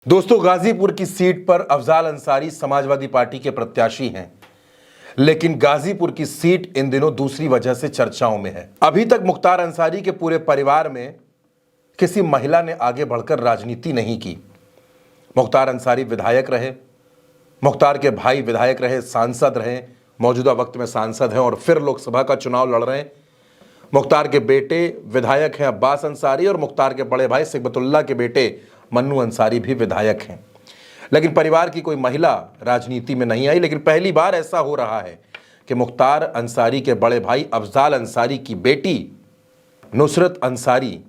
दोस्तों, गाजीपुर की सीट पर अफजाल अंसारी समाजवादी पार्टी के प्रत्याशी हैं, लेकिन गाजीपुर की सीट इन दिनों दूसरी वजह से चर्चाओं में है। अभी तक मुख्तार अंसारी के पूरे परिवार में किसी महिला ने आगे बढ़कर राजनीति नहीं की। मुख्तार अंसारी विधायक रहे, मुख्तार के भाई विधायक रहे, सांसद रहे, मौजूदा वक्त में सांसद हैं और फिर लोकसभा का चुनाव लड़ रहे हैं। मुख्तार के बेटे विधायक हैं अब्बास अंसारी और मुख्तार के बड़े भाई सिकबतुल्लाह के बेटे मन्नू अंसारी भी विधायक हैं। लेकिन परिवार की कोई महिला राजनीति में नहीं आई। लेकिन पहली बार ऐसा हो रहा है कि मुख्तार अंसारी के बड़े भाई अफजाल अंसारी की बेटी नुसरत अंसारी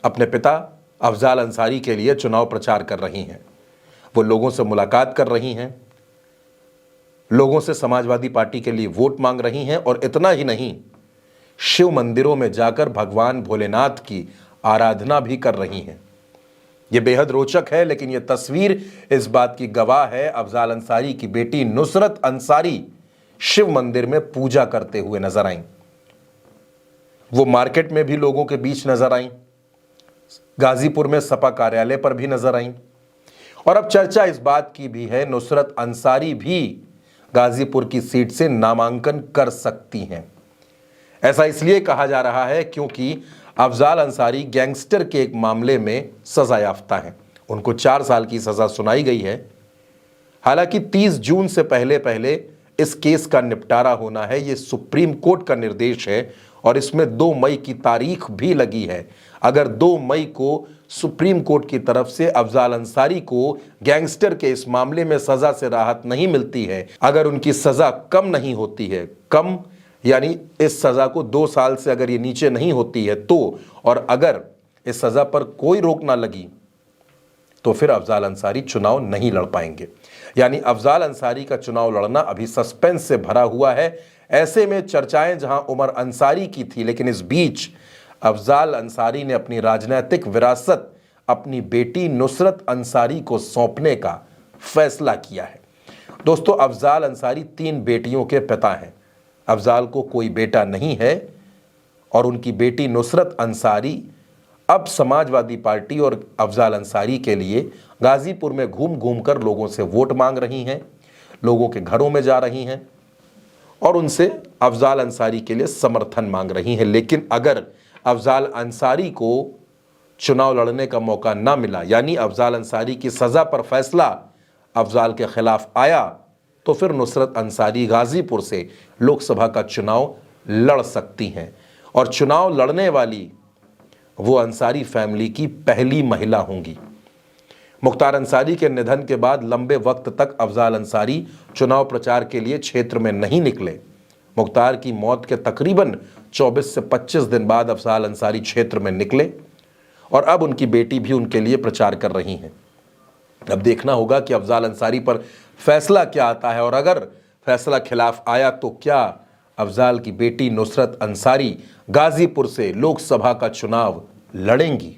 अपने पिता अफजाल अंसारी के लिए चुनाव प्रचार कर रही हैं। वो लोगों से मुलाकात कर रही हैं, लोगों से समाजवादी पार्टी के लिए वोट मांग रही हैं और इतना ही नहीं, शिव मंदिरों में जाकर भगवान भोलेनाथ की आराधना भी कर रही हैं। यह बेहद रोचक है, लेकिन यह तस्वीर इस बात की गवाह है। अफजाल अंसारी की बेटी नुसरत अंसारी शिव मंदिर में पूजा करते हुए नजर आई। वो मार्केट में भी लोगों के बीच नजर आई, गाजीपुर में सपा कार्यालय पर भी नजर आई। और अब चर्चा इस बात की भी है, नुसरत अंसारी भी गाजीपुर की सीट से नामांकन कर सकती हैं। ऐसा इसलिए कहा जा रहा है क्योंकि अफजाल अंसारी गैंगस्टर के एक मामले में सजा याफ्ता हैं। उनको 4 साल की सजा सुनाई गई है। हालांकि 30 जून से पहले इस केस का निपटारा होना है, ये सुप्रीम कोर्ट का निर्देश है और इसमें 2 मई की तारीख भी लगी है। अगर 2 मई को सुप्रीम कोर्ट की तरफ से अफजाल अंसारी को गैंगस्टर के इस मामले में सजा से राहत नहीं मिलती है, अगर उनकी सजा कम नहीं होती है, कम यानी इस सजा को 2 साल से अगर ये नीचे नहीं होती है तो, और अगर इस सजा पर कोई रोक ना लगी तो फिर अफजाल अंसारी चुनाव नहीं लड़ पाएंगे। यानी अफजाल अंसारी का चुनाव लड़ना अभी सस्पेंस से भरा हुआ है। ऐसे में चर्चाएं जहां उमर अंसारी की थी, लेकिन इस बीच अफजाल अंसारी ने अपनी राजनीतिक विरासत अपनी बेटी नुसरत अंसारी को सौंपने का फैसला किया है। दोस्तों, अफजाल अंसारी 3 बेटियों के पिता हैं। अफजाल को कोई बेटा नहीं है और उनकी बेटी नुसरत अंसारी अब समाजवादी पार्टी और अफजाल अंसारी के लिए गाजीपुर में घूम घूम कर लोगों से वोट मांग रही हैं, लोगों के घरों में जा रही हैं और उनसे अफजाल अंसारी के लिए समर्थन मांग रही हैं। लेकिन अगर अफजाल अंसारी को चुनाव लड़ने का मौका ना मिला, यानी अफजाल अंसारी की सज़ा पर फैसला अफजाल के खिलाफ आया, तो फिर नुसरत अंसारी गाजीपुर से लोकसभा का चुनाव लड़ सकती हैं और चुनाव लड़ने वाली वो अंसारी फैमिली की पहली महिला होंगी। मुख्तार अंसारी के निधन के बाद लंबे वक्त तक अफजाल अंसारी चुनाव प्रचार के लिए क्षेत्र में नहीं निकले। मुख्तार की मौत के तकरीबन 24 से 25 दिन बाद अफजाल अंसारी क्षेत्र में निकले और अब उनकी बेटी भी उनके लिए प्रचार कर रही हैं। अब देखना होगा कि अफजाल अंसारी पर फैसला क्या आता है और अगर फैसला खिलाफ आया तो क्या अफजाल की बेटी नुसरत अंसारी गाजीपुर से लोकसभा का चुनाव लड़ेंगी।